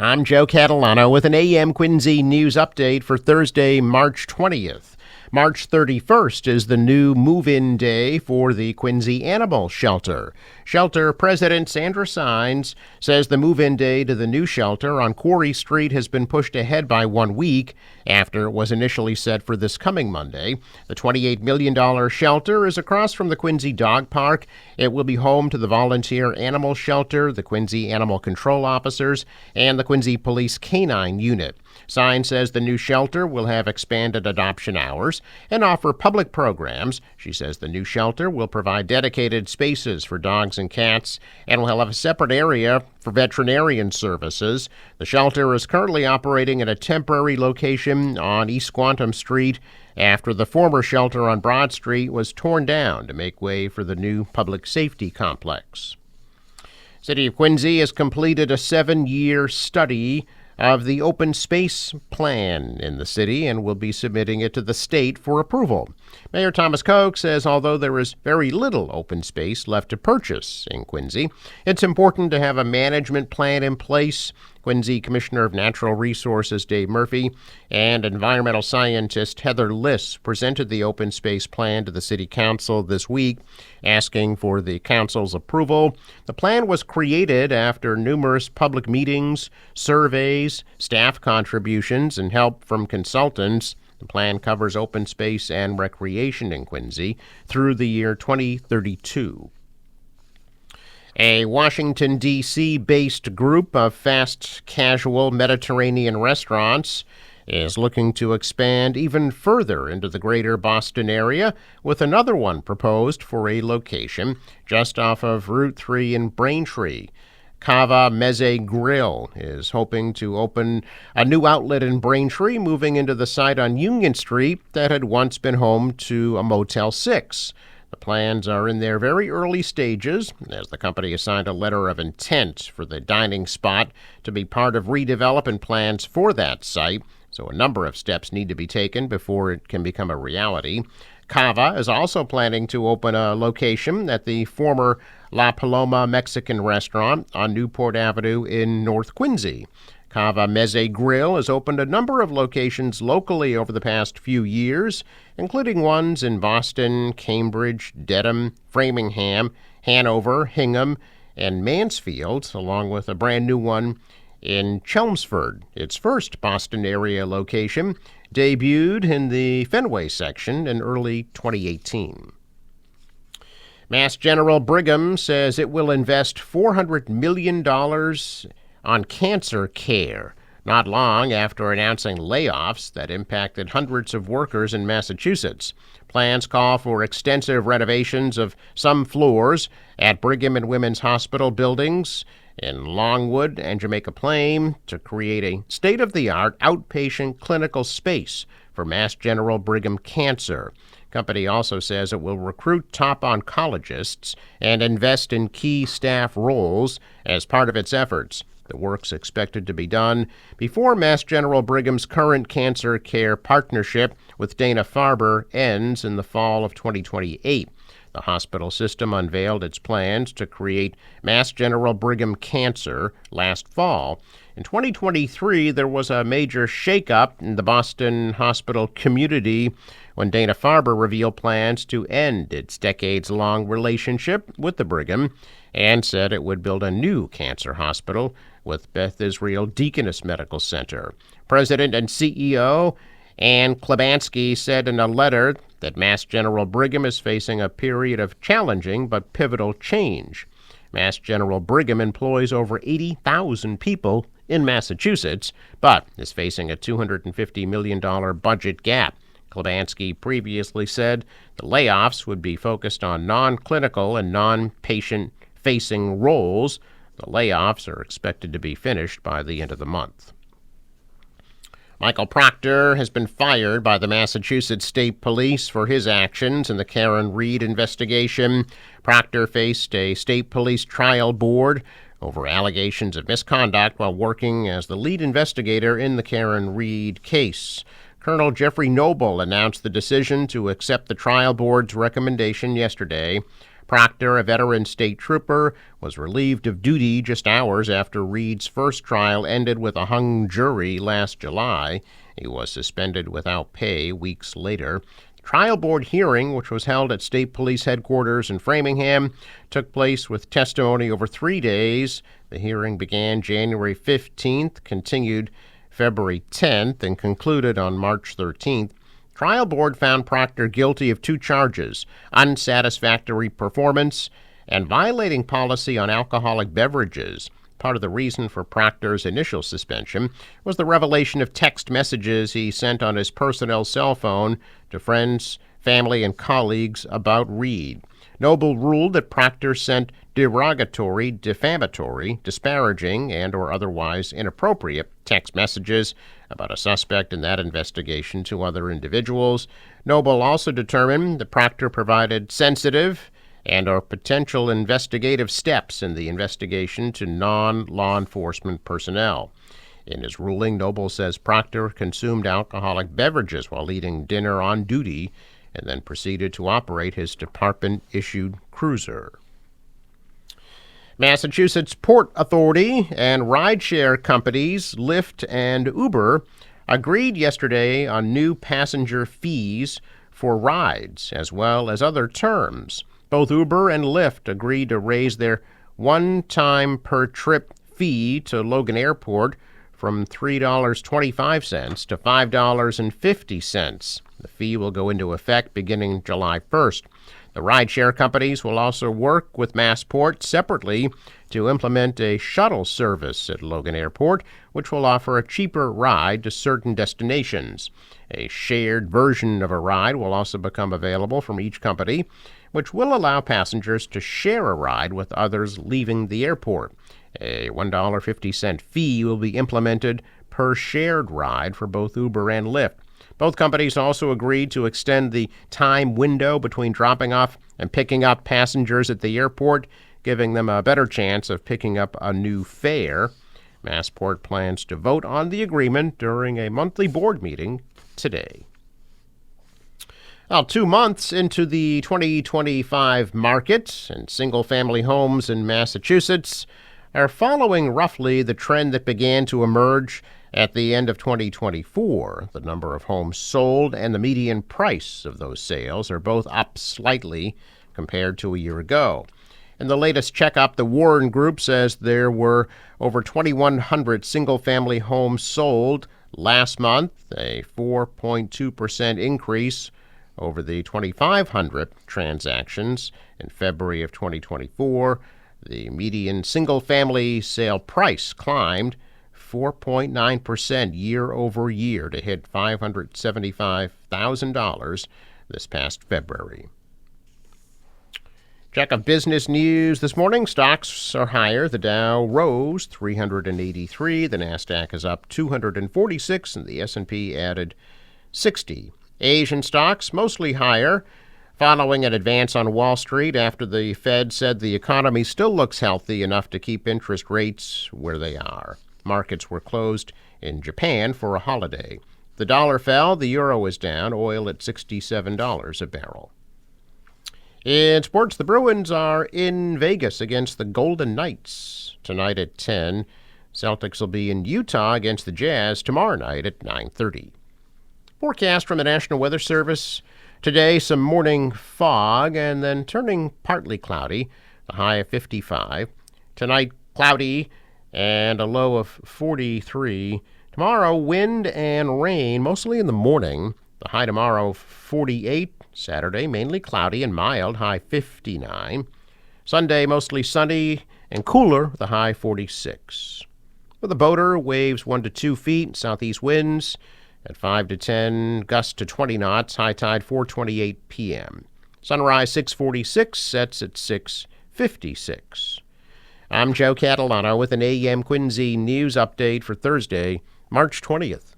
I'm Joe Catalano with an AM Quincy news update for Thursday, March 20th. March 31st is the new move-in day for the Quincy Animal Shelter. Shelter President Sandra Sines says the move-in day to the new shelter on Quarry Street has been pushed ahead by 1 week after it was initially set for this coming Monday. The $28 million shelter is across from the Quincy Dog Park. It will be home to the Volunteer Animal Shelter, the Quincy Animal Control Officers, and the Quincy Police Canine Unit. Sines says the new shelter will have expanded adoption hours and offer public programs. She says the new shelter will provide dedicated spaces for dogs and cats and will have a separate area for veterinarian services. The shelter is currently operating at a temporary location on East Quantum Street after the former shelter on Broad Street was torn down to make way for the new public safety complex. City of Quincy has completed a 7-year study of the open space plan in the city and will be submitting it to the state for approval. Mayor Thomas Koch says although there is very little open space left to purchase in Quincy, it's important to have a management plan in place. Quincy Commissioner of Natural Resources Dave Murphy and environmental scientist Heather Liss presented the open space plan to the City Council this week, asking for the council's approval. The plan was created after numerous public meetings, surveys, staff contributions, and help from consultants. The plan covers open space and recreation in Quincy through the year 2032. A Washington, D.C.-based group of fast casual Mediterranean restaurants is looking to expand even further into the greater Boston area, with another one proposed for a location just off of Route 3 in Braintree. Cava Meze Grill is hoping to open a new outlet in Braintree, moving into the site on Union Street that had once been home to a Motel 6. The plans are in their very early stages, as the company has signed a letter of intent for the dining spot to be part of redevelopment plans for that site, so a number of steps need to be taken before it can become a reality. Cava is also planning to open a location at the former La Paloma Mexican restaurant on Newport Avenue in North Quincy. Cava Meze Grill has opened a number of locations locally over the past few years, including ones in Boston, Cambridge, Dedham, Framingham, Hanover, Hingham, and Mansfield, along with a brand new one in Chelmsford. Its first Boston area location debuted in the Fenway section in early 2018. Mass General Brigham says it will invest $400 million on cancer care, not long after announcing layoffs that impacted hundreds of workers in Massachusetts. Plans call for extensive renovations of some floors at Brigham and Women's Hospital buildings in Longwood and Jamaica Plain to create a state-of-the-art outpatient clinical space for Mass General Brigham Cancer. Company also says it will recruit top oncologists and invest in key staff roles as part of its efforts. The work's expected to be done before Mass General Brigham's current cancer care partnership with Dana-Farber ends in the fall of 2028. The hospital system unveiled its plans to create Mass General Brigham Cancer last fall. In 2023, there was a major shakeup in the Boston hospital community when Dana-Farber revealed plans to end its decades-long relationship with the Brigham and said it would build a new cancer hospital with Beth Israel Deaconess Medical Center. President and CEO Ann Klebansky said in a letter that Mass General Brigham is facing a period of challenging but pivotal change. Mass General Brigham employs over 80,000 people in Massachusetts, but is facing a $250 million budget gap. Klebansky previously said the layoffs would be focused on non-clinical and non-patient-facing roles. The layoffs are expected to be finished by the end of the month. Michael Proctor has been fired by the Massachusetts State Police for his actions in the Karen Read investigation. Proctor faced a state police trial board over allegations of misconduct while working as the lead investigator in the Karen Read case. Colonel Jeffrey Noble announced the decision to accept the trial board's recommendation yesterday. Proctor, a veteran state trooper, was relieved of duty just hours after Reed's first trial ended with a hung jury last July. He was suspended without pay weeks later. The trial board hearing, which was held at State Police Headquarters in Framingham, took place with testimony over 3 days. The hearing began January 15th, continued February 10th, and concluded on March 13th. Trial board found Proctor guilty of 2 charges: unsatisfactory performance and violating policy on alcoholic beverages. Part of the reason for Proctor's initial suspension was the revelation of text messages he sent on his personal cell phone to friends, family, and colleagues about Reed. Noble ruled that Proctor sent derogatory, defamatory, disparaging, and or otherwise inappropriate text messages about a suspect in that investigation to other individuals. Noble also determined that Proctor provided sensitive and or potential investigative steps in the investigation to non-law enforcement personnel. In his ruling, Noble says Proctor consumed alcoholic beverages while eating dinner on duty and then proceeded to operate his department-issued cruiser. Massachusetts Port Authority and rideshare companies Lyft and Uber agreed yesterday on new passenger fees for rides, as well as other terms. Both Uber and Lyft agreed to raise their one-time per-trip fee to Logan Airport from $3.25 to $5.50. The fee will go into effect beginning July 1st. The rideshare companies will also work with Massport separately to implement a shuttle service at Logan Airport, which will offer a cheaper ride to certain destinations. A shared version of a ride will also become available from each company, which will allow passengers to share a ride with others leaving the airport. A $1.50 fee will be implemented per shared ride for both Uber and Lyft. Both companies also agreed to extend the time window between dropping off and picking up passengers at the airport, giving them a better chance of picking up a new fare. Massport plans to vote on the agreement during a monthly board meeting today. Well, 2 months into the 2025 market, and single-family homes in Massachusetts are following roughly the trend that began to emerge at the end of 2024. The number of homes sold and the median price of those sales are both up slightly compared to a year ago. In the latest checkup, the Warren Group says there were over 2,100 single-family homes sold last month, a 4.2% increase over the 2,500 transactions in February of 2024. The median single-family sale price climbed 4.9% year over year to hit $575,000 this past February. Check of business news this morning. Stocks are higher. The Dow rose 383. The Nasdaq is up 246, and the S&P added 60. Asian stocks mostly higher, following an advance on Wall Street after the Fed said the economy still looks healthy enough to keep interest rates where they are. Markets were closed in Japan for a holiday. The dollar fell, the euro is down, oil at $67 a barrel. In sports, the Bruins are in Vegas against the Golden Knights tonight at 10. Celtics will be in Utah against the Jazz tomorrow night at 9:30. Forecast from the National Weather Service. Today, some morning fog and then turning partly cloudy, the high of 55. Tonight, cloudy and a low of 43. Tomorrow, wind and rain, mostly in the morning. The high tomorrow, 48. Saturday, mainly cloudy and mild, high 59. Sunday, mostly sunny and cooler, the high 46. For the boater, waves 1 to 2 feet, southeast winds at 5 to 10, gusts to 20 knots, high tide 4:28 p.m. Sunrise 6:46, sets at 6:56. I'm Joe Catalano with an AM Quincy news update for Thursday, March 20th.